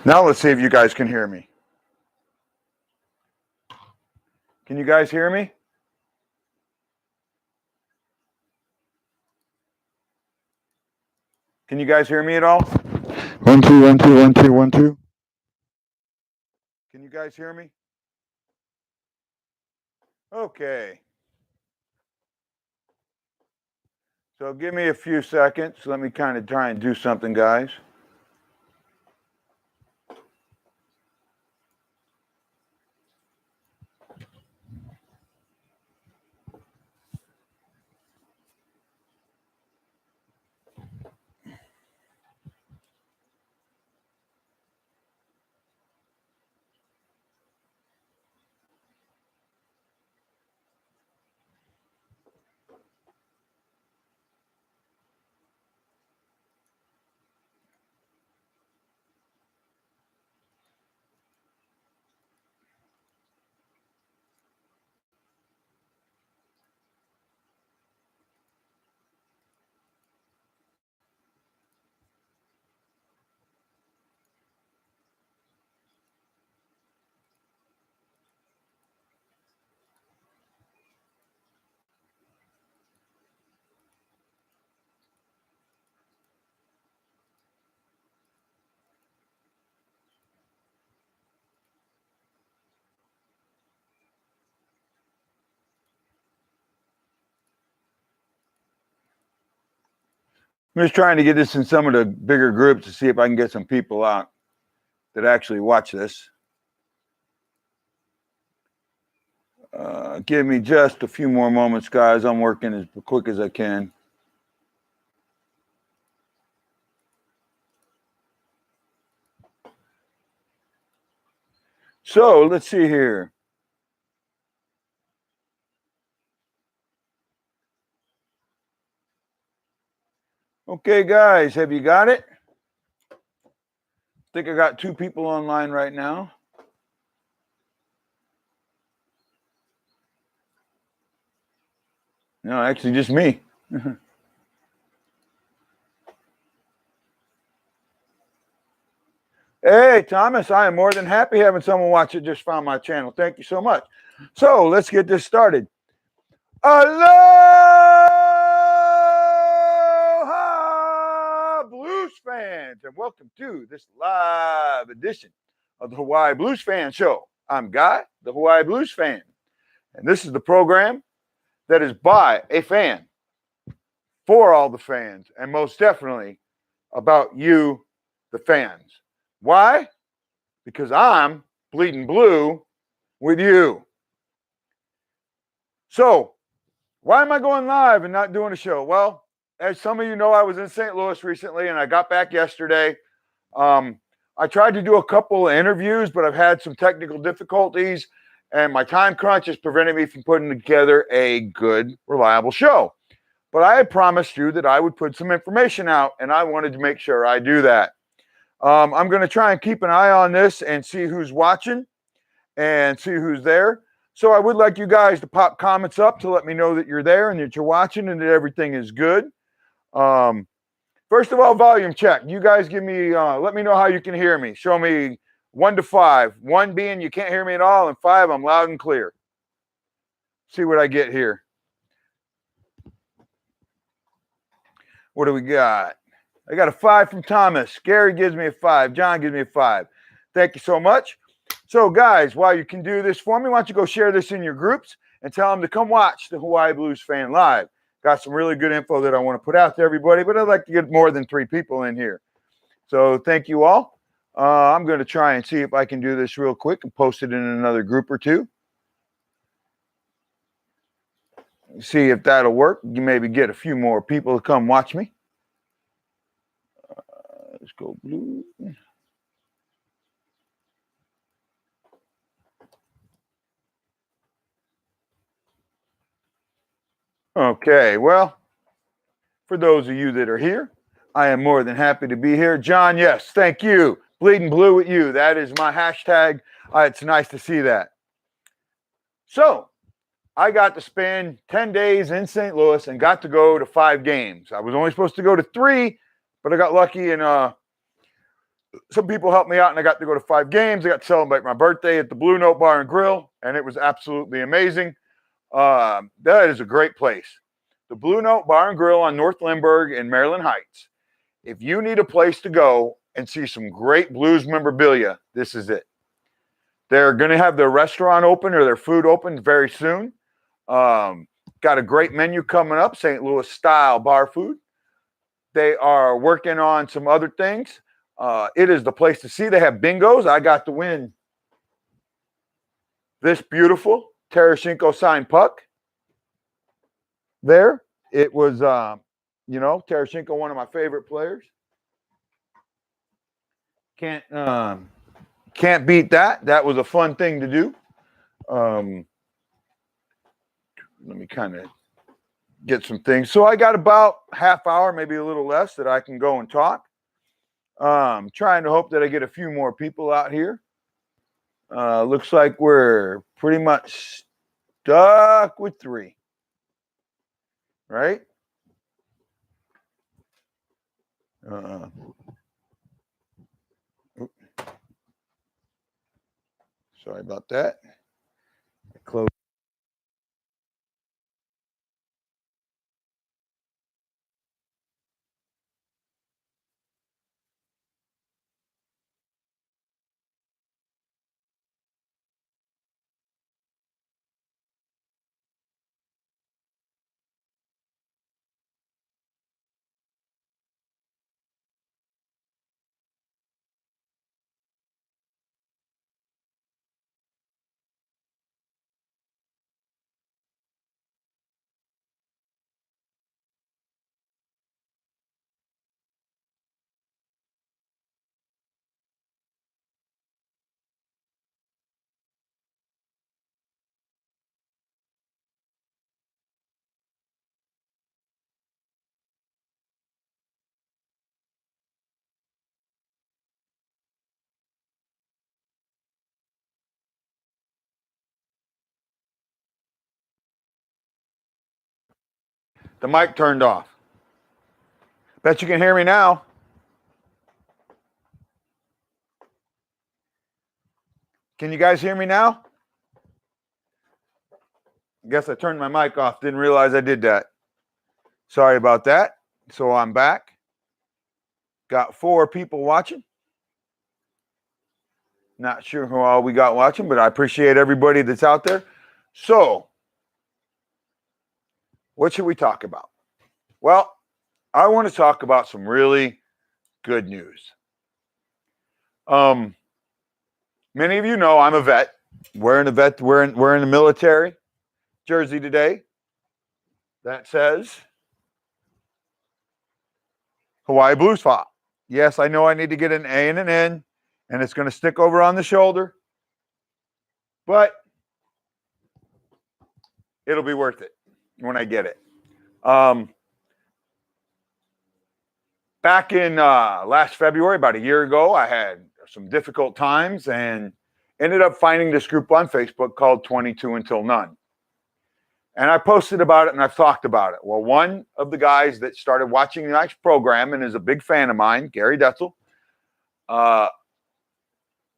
Now let's see if you guys can hear me. Can you guys hear me? Can you guys hear me at all? 1 2 1 2 1 2 1 2. Can you guys hear me? Okay. So give me a few seconds. Let me kind of try and do something, guys. I'm just trying to get this in some of the bigger groups to see if I can get some people out that actually watch this. Give me just a few more moments, guys. I'm working as quick as I can. So let's see here. Okay, guys, have you got it? I think I got 2 people online right now. No, actually just me. Hey, Thomas, I am more than happy having someone watch it just found my channel. Thank you so much. So let's get this started. Aloha, Blues fans, and welcome to this live edition of the Hawaii Blues Fan Show. I'm Guy, the Hawaii Blues Fan, and this is the program that is by a fan, for all the fans, and most definitely about you, the fans. Why? Because I'm bleeding blue with you. So, why am I going live and not doing a show? Well, as some of you know, I was in St. Louis recently and I got back yesterday. I tried to do a couple of interviews, but I've had some technical difficulties and my time crunch has prevented me from putting together a good, reliable show. But I had promised you that I would put some information out and I wanted to make sure I do that. I'm going to try and keep an eye on this and see who's watching and see who's there. So I would like you guys to pop comments up to let me know that you're there and that you're watching and that everything is good. First of all, volume check. You guys give me, let me know how you can hear me. Show me 1 to 5. 1 being you can't hear me at all, and 5 I'm loud and clear. See what I get here. What do we got? I got a 5 from Thomas. Gary gives me a 5. John gives me a 5. Thank you so much. So, guys, while you can do this for me, why don't you go share this in your groups and tell them to come watch the Hawaii Blues Fan Live. Got some really good info that I want to put out to everybody, but I'd like to get more than 3 people in here. So thank you all. I'm going to try and see if I can do this real quick and post it in another group or 2. See if that'll work. You maybe get a few more people to come watch me. Let's go blue. Okay, well, for those of you that are here, I am more than happy to be here. John, yes, thank you. Bleeding blue with you. That is my hashtag. It's nice to see that. So, I got to spend 10 days in St. Louis and got to go to 5 games. I was only supposed to go to 3, but I got lucky and some people helped me out, and I got to go to 5 games. I got to celebrate my birthday at the Blue Note Bar and Grill, and it was absolutely amazing. That is a great place. The Blue Note Bar and Grill on North Lindbergh in Maryland Heights. If you need a place to go and see some great blues memorabilia, this is it. They're going to have their restaurant open or their food open very soon. Got a great menu coming up, St. Louis style bar food. They are working on some other things. It is the place to see. They have bingos. I got to win this beautiful Tarasenko signed puck there. It was, Tarasenko, one of my favorite players. Can't beat that. That was a fun thing to do. Let me kind of get some things. So I got about half hour, maybe a little less, that I can go and talk. Trying to hope that I get a few more people out here. Looks like we're pretty much stuck with 3. Right? Sorry about that. Close. The mic turned off. Bet you can hear me now. Can you guys hear me now? I guess I turned my mic off. Didn't realize I did that. Sorry about that. So I'm back. Got 4 people watching. Not sure who all we got watching, but I appreciate everybody that's out there. So, what should we talk about? Well, I want to talk about some really good news. Many of you know I'm a vet. Wearing a vet, we're in the military jersey today. That says Hawaiibluesfan. Yes, I know I need to get an A and an N, and it's going to stick over on the shoulder, but it'll be worth it when I get it. Back in last February, about a year ago, I had some difficult times and ended up finding this group on Facebook called 22 Until None. And I posted about it and I've talked about it. Well, one of the guys that started watching the next program and is a big fan of mine, Gary Detzel,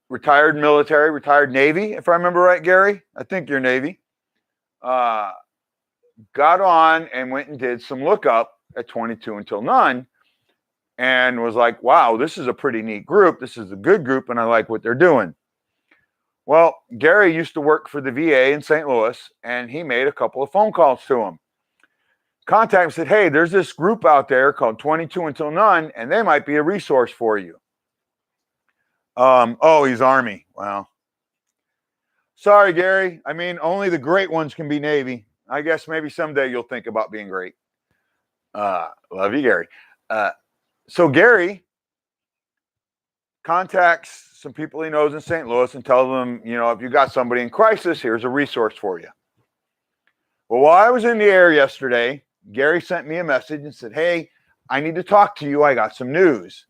retired military, retired Navy, if I remember right, Gary. I think you're Navy. Got on and went and did some lookup at 22 Until None and was like, wow, this is a pretty neat group. This is a good group, and I like what they're doing. Well, Gary used to work for the VA in St. Louis, and he made a couple of phone calls to him. Contacted him and said, hey, there's this group out there called 22 Until None, and they might be a resource for you. Oh, he's Army. Well, sorry, Gary. I mean, only the great ones can be Navy. I guess maybe someday you'll think about being great. Love you, Gary. So Gary contacts some people he knows in St. Louis and tells them, if you got somebody in crisis, here's a resource for you. Well, while I was in the air yesterday, Gary sent me a message and said, hey, I need to talk to you. I got some news.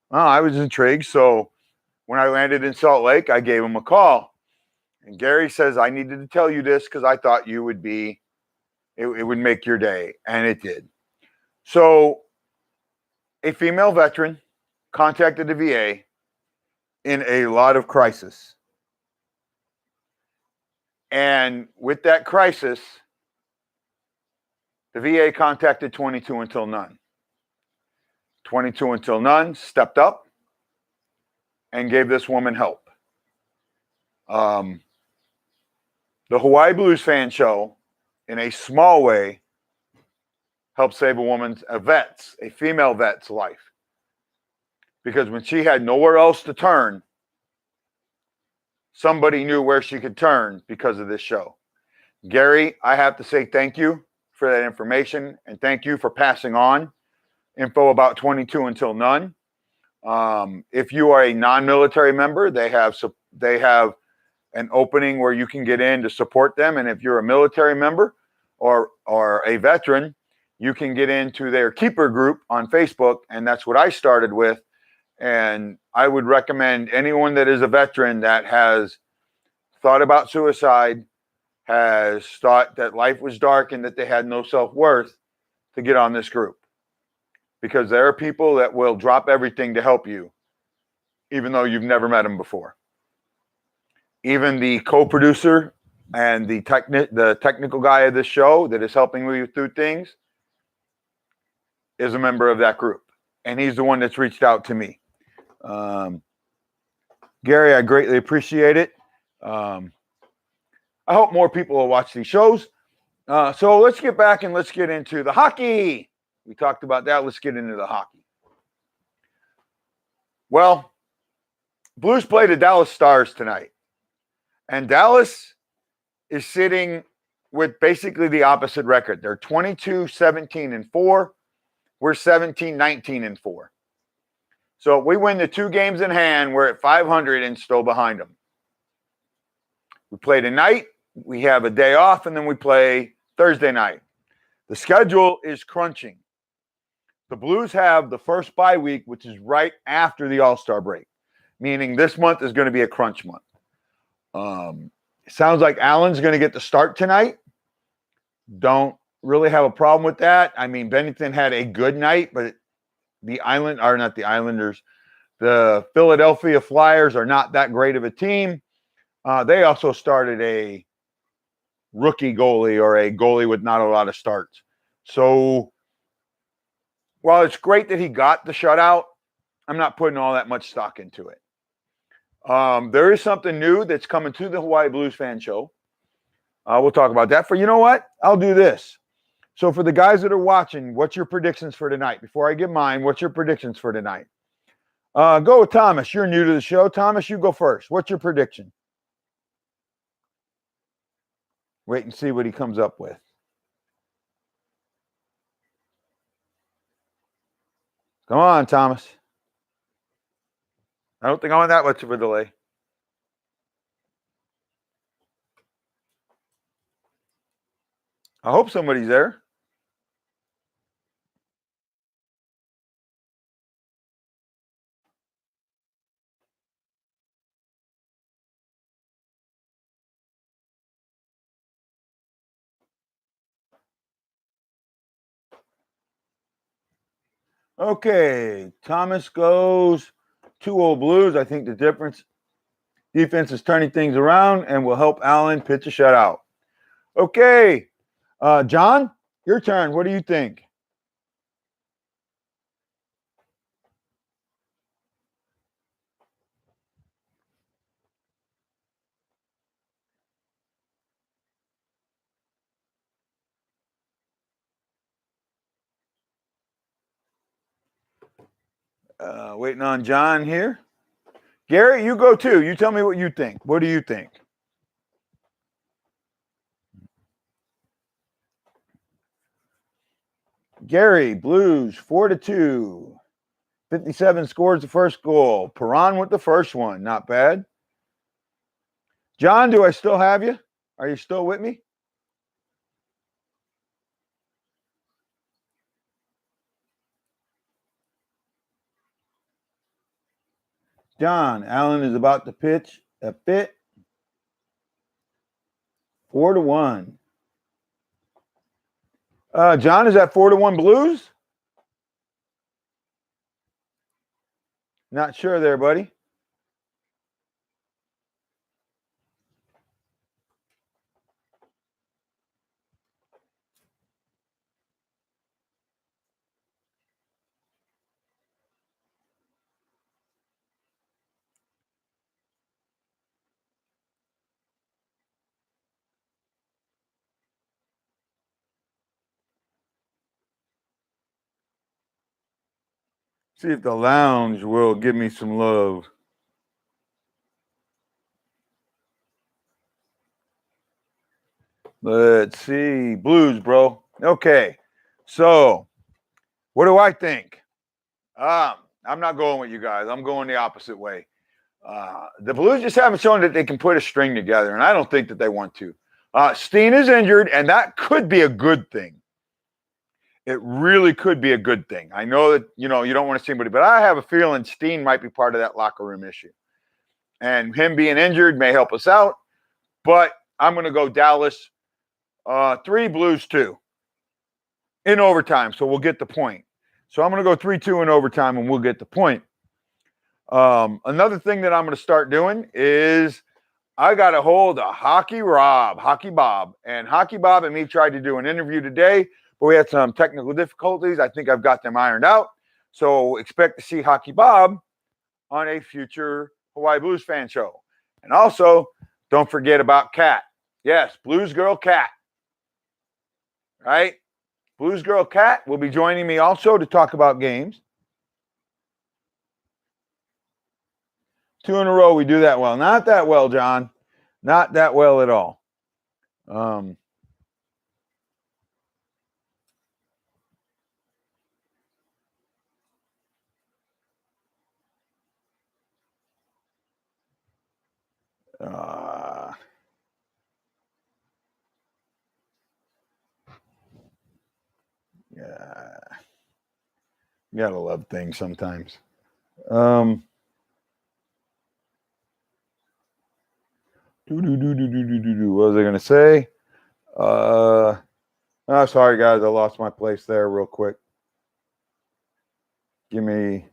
Well, I was intrigued. So when I landed in Salt Lake, I gave him a call. And Gary says, I needed to tell you this because I thought you would be, it would make your day. And it did. So a female veteran contacted the VA in a lot of crisis. And with that crisis, the VA contacted 22 Until None. 22 Until None stepped up and gave this woman help. The Hawaii Blues Fan Show, in a small way, helped save a female vet's life. Because when she had nowhere else to turn, somebody knew where she could turn because of this show. Gary, I have to say thank you for that information, and thank you for passing on info about 22 Until None. If you are a non-military member, they have an opening where you can get in to support them. And if you're a military member or a veteran, you can get into their keeper group on Facebook. And that's what I started with. And I would recommend anyone that is a veteran that has thought about suicide, has thought that life was dark and that they had no self-worth, to get on this group. Because there are people that will drop everything to help you, even though you've never met them before. Even the co-producer and the technical guy of this show that is helping me through things is a member of that group. And he's the one that's reached out to me. Gary, I greatly appreciate it. I hope more people will watch these shows. So let's get back and let's get into the hockey. We talked about that. Let's get into the hockey. Well, Blues play the Dallas Stars tonight. And Dallas is sitting with basically the opposite record. They're 22-17-4. We're 17-19-4. So if we win the 2 games in hand, we're at 500 and still behind them. We play tonight. We have a day off, and then we play Thursday night. The schedule is crunching. The Blues have the first bye week, which is right after the All-Star break, meaning this month is going to be a crunch month. It sounds like Allen's going to get the start tonight. Don't really have a problem with that. I mean, Bennington had a good night, but the Philadelphia Flyers are not that great of a team. They also started a rookie goalie, or a goalie with not a lot of starts. So while it's great that he got the shutout, I'm not putting all that much stock into it. There is something new that's coming to the Hawaii Blues Fan Show. We'll talk about that. You know what? I'll do this. So for the guys that are watching, what's your predictions for tonight? Before I give mine, what's your predictions for tonight? Go with Thomas. You're new to the show. Thomas, you go first. What's your prediction? Wait and see what he comes up with. Come on, Thomas. I don't think I'm on that much of a delay. I hope somebody's there. Okay, Thomas goes 2 old Blues. I think the defense is turning things around and will help Allen pitch a shutout. Okay, John, your turn. What do you think? Waiting on John here. Gary, you go too. You tell me what you think. What do you think? Gary, Blues 4-2. 57 scores the first goal. Perron with the first one. Not bad. John, do I still have you? Are you still with me? John, Allen is about to pitch a fit. 4-1. John, is that 4-1 Blues? Not sure there, buddy. See if the lounge will give me some love. Let's see. Blues, bro. Okay. So, what do I think? I'm not going with you guys. I'm going the opposite way. The Blues just haven't shown that they can put a string together, and I don't think that they want to. Steen is injured, and that could be a good thing. It really could be a good thing. I know that, you don't want to see anybody, but I have a feeling Steen might be part of that locker room issue. And him being injured may help us out, but I'm going to go Dallas 3, Blues 2 in overtime, so we'll get the point. So I'm going to go 3-2 in overtime, and we'll get the point. Another thing that I'm going to start doing is I got a hold of Hockey Bob. And Hockey Bob and me tried to do an interview today, but we had some technical difficulties. I think I've got them ironed out. So expect to see Hockey Bob on a future Hawaii Blues fan show. And also, don't forget about Kat. Yes, Blues Girl Kat. Right? Blues Girl Kat will be joining me also to talk about games. 2 in a row, we do that well. Not that well, John. Not that well at all. Yeah. You gotta love things sometimes. What was I gonna say? Oh, sorry guys, I lost my place there real quick. Give me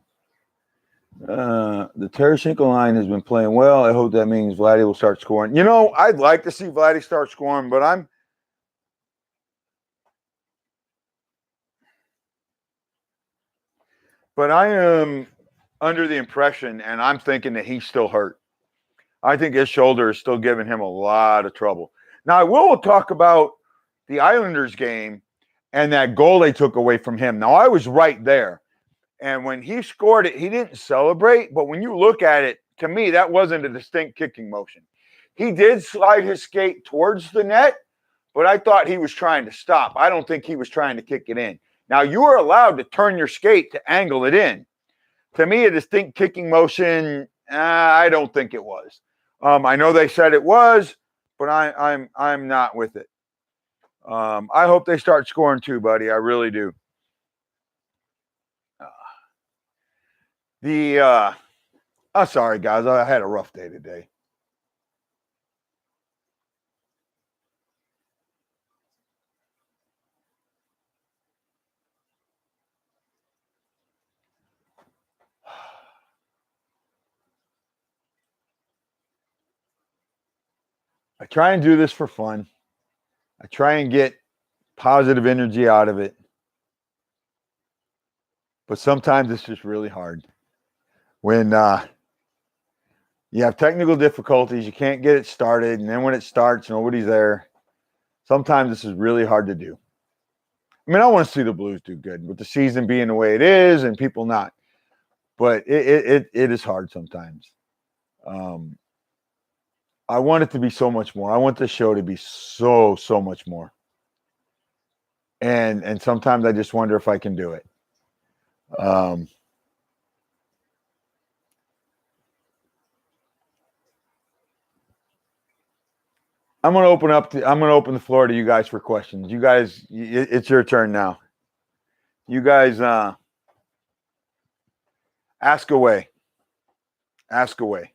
the Tarasenko line has been playing well. I hope that means Vladdy will start scoring. I'd like to see Vladdy start scoring, but I am under the impression, and I'm thinking that he's still hurt. I think his shoulder is still giving him a lot of trouble. Now, I will talk about the Islanders game and that goal they took away from him. Now, I was right there. And when he scored it, he didn't celebrate. But when you look at it, to me, that wasn't a distinct kicking motion. He did slide his skate towards the net, but I thought he was trying to stop. I don't think he was trying to kick it in. Now, you are allowed to turn your skate to angle it in. To me, a distinct kicking motion, I don't think it was. I know they said it was, but I'm not with it. I hope they start scoring too, buddy. I really do. I'm sorry, guys. I had a rough day today. I try and do this for fun. I try and get positive energy out of it. But sometimes it's just really hard. When you have technical difficulties, you can't get it started. And then when it starts, nobody's there. Sometimes this is really hard to do. I mean, I want to see the Blues do good with the season being the way it is and people not. But it is hard sometimes. I want it to be so much more. I want the show to be so much more. And sometimes I just wonder if I can do it. I'm gonna open the floor to you guys for questions. You guys, it's your turn now. You guys, ask away. Ask away.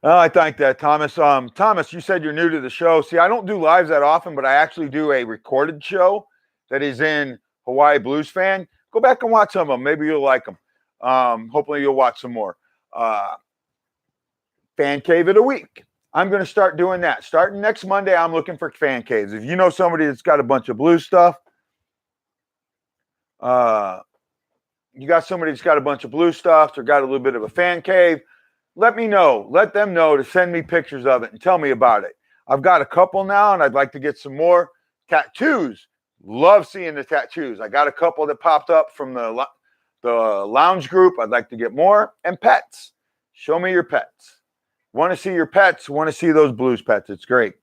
Oh, I thank that, Thomas. Thomas, you said you're new to the show. See, I don't do lives that often, but I actually do a recorded show that is in Hawaii Blues Fan. Go back and watch some of them. Maybe you'll like them. Hopefully, you'll watch some more. Fan Cave of the Week. I'm going to start doing that. Starting next Monday, I'm looking for fan caves. If you know somebody that's got a bunch of blue stuff, you got somebody that's got a bunch of blue stuff or got a little bit of a fan cave, let me know. Let them know to send me pictures of it and tell me about it. I've got a couple now, and I'd like to get some more. Tattoos. Love seeing the tattoos. I got a couple that popped up from the lounge group. I'd like to get more. And pets. Show me your pets. Want to see your pets. Want to see those blues pets. It's great.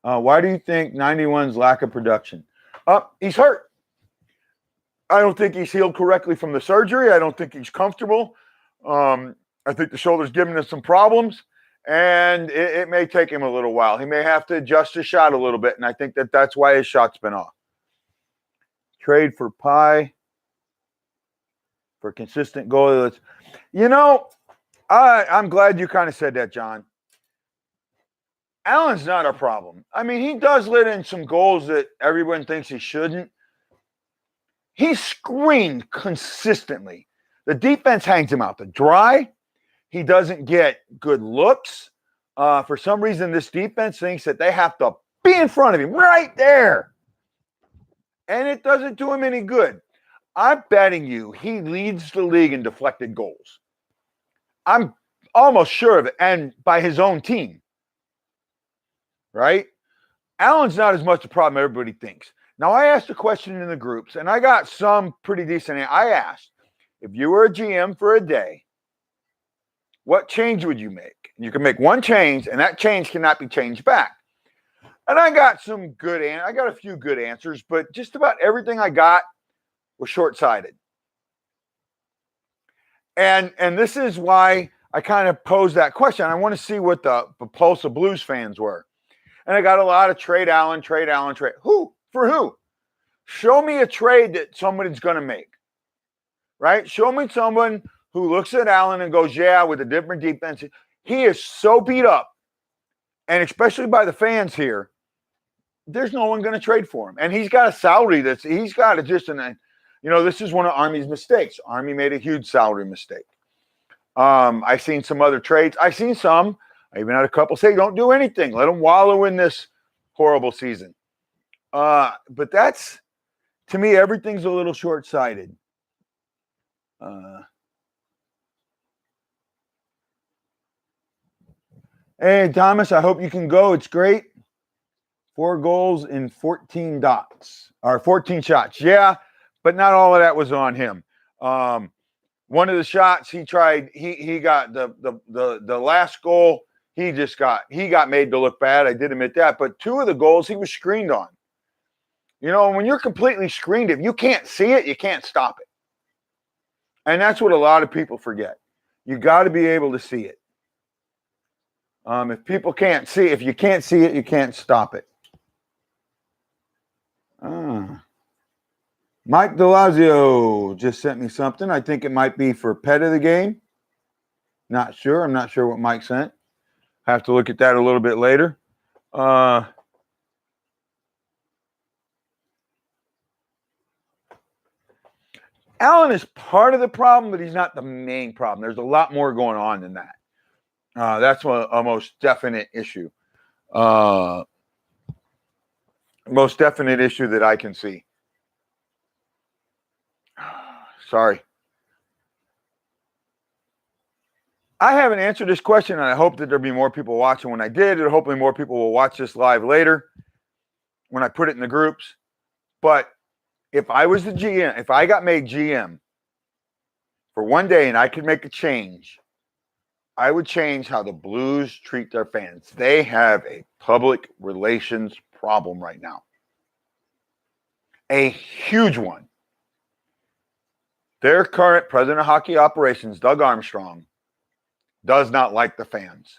Why do you think 91's lack of production? He's hurt. I don't think he's healed correctly from the surgery. I don't think he's comfortable. I think the shoulder's giving him some problems, and it may take him a little while. He may have to adjust his shot a little bit, and I think that's why his shot's been off. Trade for Pie for consistent goalie. You know, I'm glad you kind of said that, John. Allen's not a problem. I mean, he does let in some goals that everyone thinks he shouldn't. He's screened consistently. The defense hangs him out to dry. He doesn't get good looks. For some reason, this defense thinks that they have to be in front of him right there. And it doesn't do him any good. I'm betting you he leads the league in deflected goals. I'm almost sure of it, and by his own team. Right? Allen's not as much a problem as everybody thinks. Now, I asked a question in the groups, and I got some pretty decent. I asked, if you were a GM for a day, what change would you make? You can make one change, and that change cannot be changed back. And I got I got a few good answers, but just about everything I got was short-sighted. And this is why I kind of posed that question. I want to see what the pulse of Blues fans were. And I got a lot of trade Allen. Who? For who? Show me a trade that somebody's going to make, right? Show me someone who looks at Allen and goes, yeah, with a different defense. He is so beat up, and especially by the fans here, there's no one going to trade for him. And he's got a salary this is one of Army's mistakes. Army made a huge salary mistake. I've seen some other trades. I even had a couple say, don't do anything. Let them wallow in this horrible season. But that's, to me, everything's a little short-sighted. Hey, Thomas, I hope you can go. It's great. 4 goals in 14 shots. Yeah, but not all of that was on him. One of the shots he tried, he got the last goal. He got made to look bad. I did admit that. But 2 of the goals he was screened on. You know, when you're completely screened, if you can't see it, you can't stop it. And that's what a lot of people forget. You got to be able to see it. If you can't see it, you can't stop it. Mike DeLazio just sent me something. I think it might be for pet of the game. Not sure. I'm not sure what Mike sent. Have to look at that a little bit later. Allen is part of the problem, but he's not the main problem. There's a lot more going on than that. That's a most definite issue. Most definite issue that I can see. Sorry. I haven't answered this question, and I hope that there'll be more people watching when I did, and hopefully more people will watch this live later when I put it in the groups. But if I was the GM, if I got made GM for one day and I could make a change, I would change how the Blues treat their fans. They have a public relations problem right now. A huge one. Their current president of hockey operations, Doug Armstrong, does not like the fans.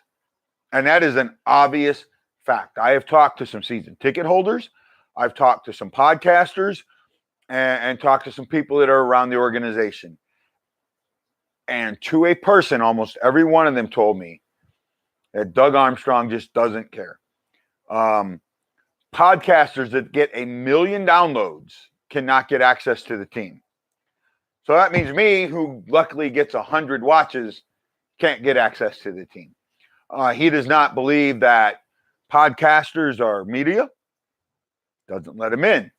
And that is an obvious fact. I have talked to some season ticket holders. I've talked to some podcasters and talked to some people that are around the organization. And to a person, almost every one of them told me that Doug Armstrong just doesn't care. Podcasters that get 1 million downloads cannot get access to the team. So that means me, who luckily gets 100 watches, can't get access to the team. He does not believe that podcasters are media. Doesn't let him in.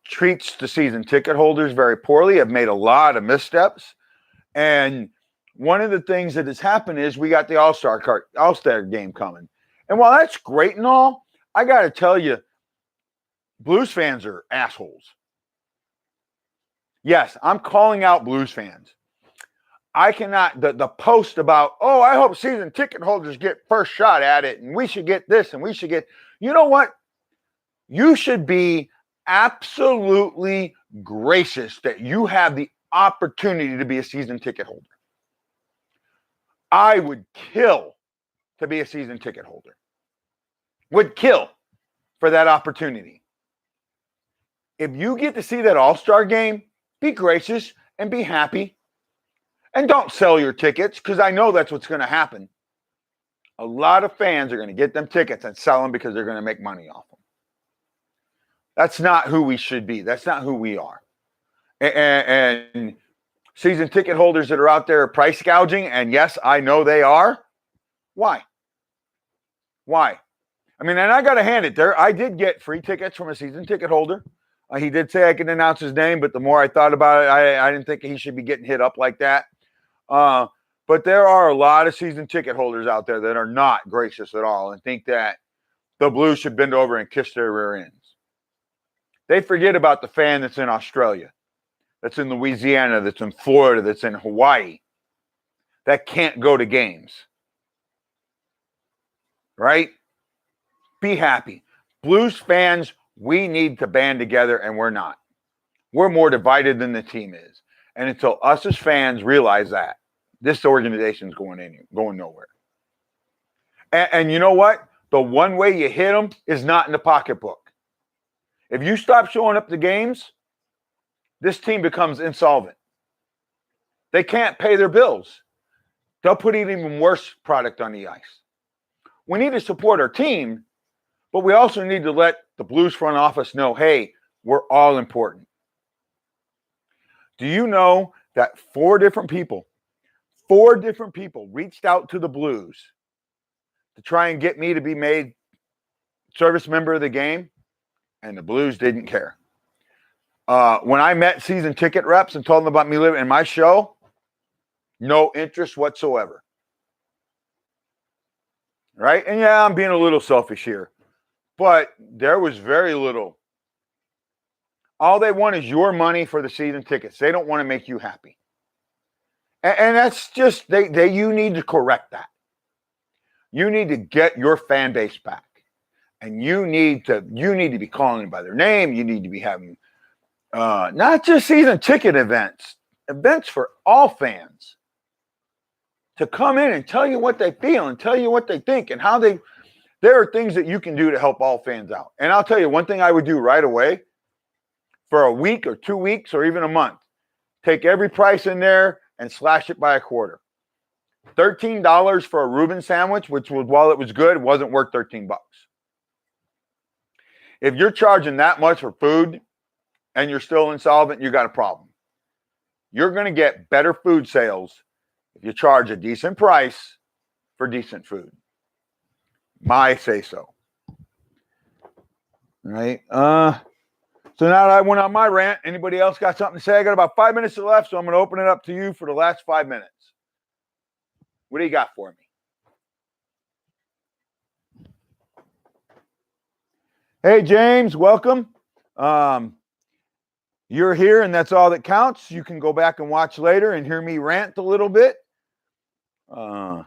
Treats the season ticket holders very poorly. Have made a lot of missteps. And one of the things that has happened is we got the All-Star game coming. And while that's great and all, I got to tell you, Blues fans are assholes. Yes, I'm calling out Blues fans. I cannot, the post about, oh, I hope season ticket holders get first shot at it, and we should get this, and we should get, you know what? You should be absolutely gracious that you have the opportunity to be a season ticket holder. I would kill to be a season ticket holder. Would kill for that opportunity. If you get to see that All-Star game, be gracious and be happy. And don't sell your tickets, because I know that's what's going to happen. A lot of fans are going to get them tickets and sell them because they're going to make money off them. That's not who we should be. That's not who we are. And season ticket holders that are out there price gouging, and yes, I know they are. Why? I mean, and I got to hand it there. I did get free tickets from a season ticket holder. He did say I could announce his name, but the more I thought about it, I didn't think he should be getting hit up like that. But there are a lot of season ticket holders out there that are not gracious at all and think that the Blues should bend over and kiss their rear ends. They forget about the fan that's in Australia, that's in Louisiana, that's in Florida, that's in Hawaii, that can't go to games. Right? Be happy. Blues fans, we need to band together, and we're not. We're more divided than the team is. And until us as fans realize that, this organization is going nowhere. And you know what? The one way you hit them is not in the pocketbook. If you stop showing up to games, this team becomes insolvent. They can't pay their bills. They'll put an even worse product on the ice. We need to support our team, but we also need to let the Blues front office know, hey, we're all important. Do you know that 4 different people reached out to the Blues to try and get me to be made service member of the game, and the Blues didn't care. When I met season ticket reps and told them about me living in my show, no interest whatsoever. Right? And yeah, I'm being a little selfish here, but there was very little. All they want is your money for the season tickets. They don't want to make you happy. And that's just, you need to correct that. You need to get your fan base back. And you need to be calling them by their name. You need to be having not just season ticket events for all fans to come in and tell you what they feel and tell you what they think and how there are things that you can do to help all fans out. And I'll tell you one thing I would do right away for a week or 2 weeks or even a month. Take every price in there and slash it by a quarter. $13 for a Reuben sandwich, which was, while it was good, wasn't worth $13. If you're charging that much for food and you're still insolvent, you got a problem. You're going to get better food sales if you charge a decent price for decent food. My say so. Right? So now that I went on my rant, anybody else got something to say? I got about 5 minutes left, so I'm going to open it up to you for the last 5 minutes. What do you got for me? Hey, James, welcome. You're here, and that's all that counts. You can go back and watch later and hear me rant a little bit. So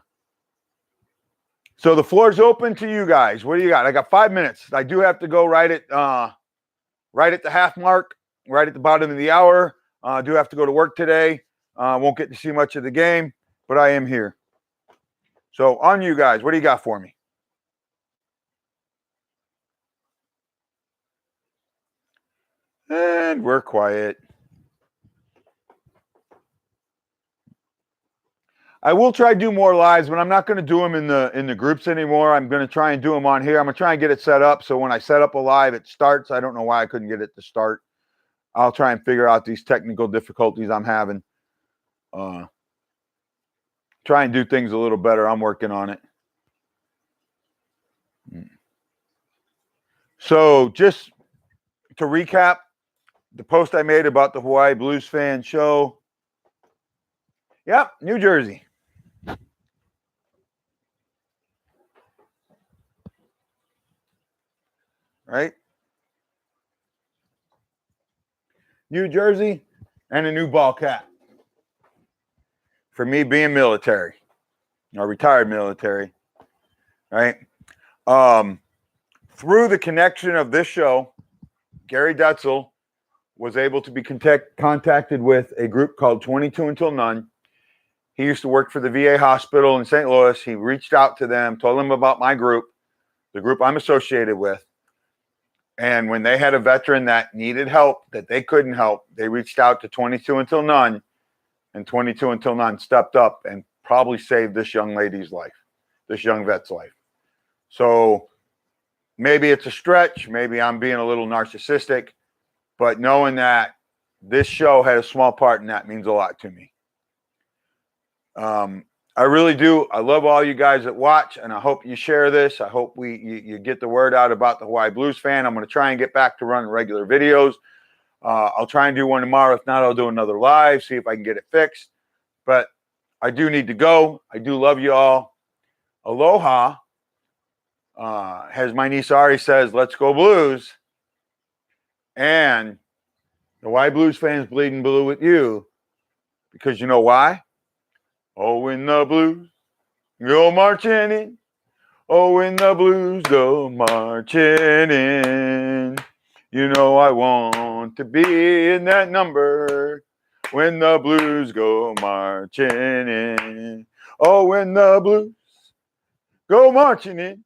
the floor's open to you guys. What do you got? I got 5 minutes. I do have to go right at the half mark, right at the bottom of the hour. I do have to go to work today. Won't get to see much of the game, but I am here. So on you guys. What do you got for me? And we're quiet. I will try to do more lives, but I'm not going to do them in the groups anymore. I'm going to try and do them on here. I'm going to try and get it set up so when I set up a live, it starts. I don't know why I couldn't get it to start. I'll try and figure out these technical difficulties I'm having. Try and do things a little better. I'm working on it. So just to recap, the post I made about the Hawaii Blues Fan show. Yep, New Jersey. Right? New Jersey and a new ball cap. For me being military, or retired military, right? Through the connection of this show, Gary Detzel was able to be contacted with a group called 22 Until None. He used to work for the VA hospital in St. Louis. He reached out to them, told them about my group, the group I'm associated with. And when they had a veteran that needed help, that they couldn't help, they reached out to 22 Until None, and 22 Until None stepped up and probably saved this young lady's life, this young vet's life. So maybe it's a stretch, maybe I'm being a little narcissistic, but knowing that this show had a small part in that means a lot to me. I really do. I love all you guys that watch, and I hope you share this. I hope you get the word out about the Hawaii Blues Fan. I'm going to try and get back to running regular videos. I'll try and do one tomorrow. If not, I'll do another live, see if I can get it fixed. But I do need to go. I do love you all. Aloha. As my niece Ari says, let's go Blues. And the Hawaii Blues Fan's bleeding blue with you. Because you know why? Oh, when the Blues go marching in. Oh, when the Blues go marching in. You know I want to be in that number. When the Blues go marching in. Oh, when the Blues go marching in.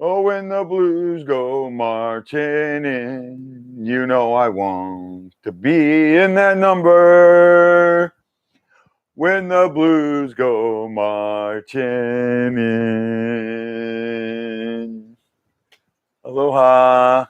Oh, when the Blues go marching in. You know I want to be in that number. When the Blues go marching in. Aloha.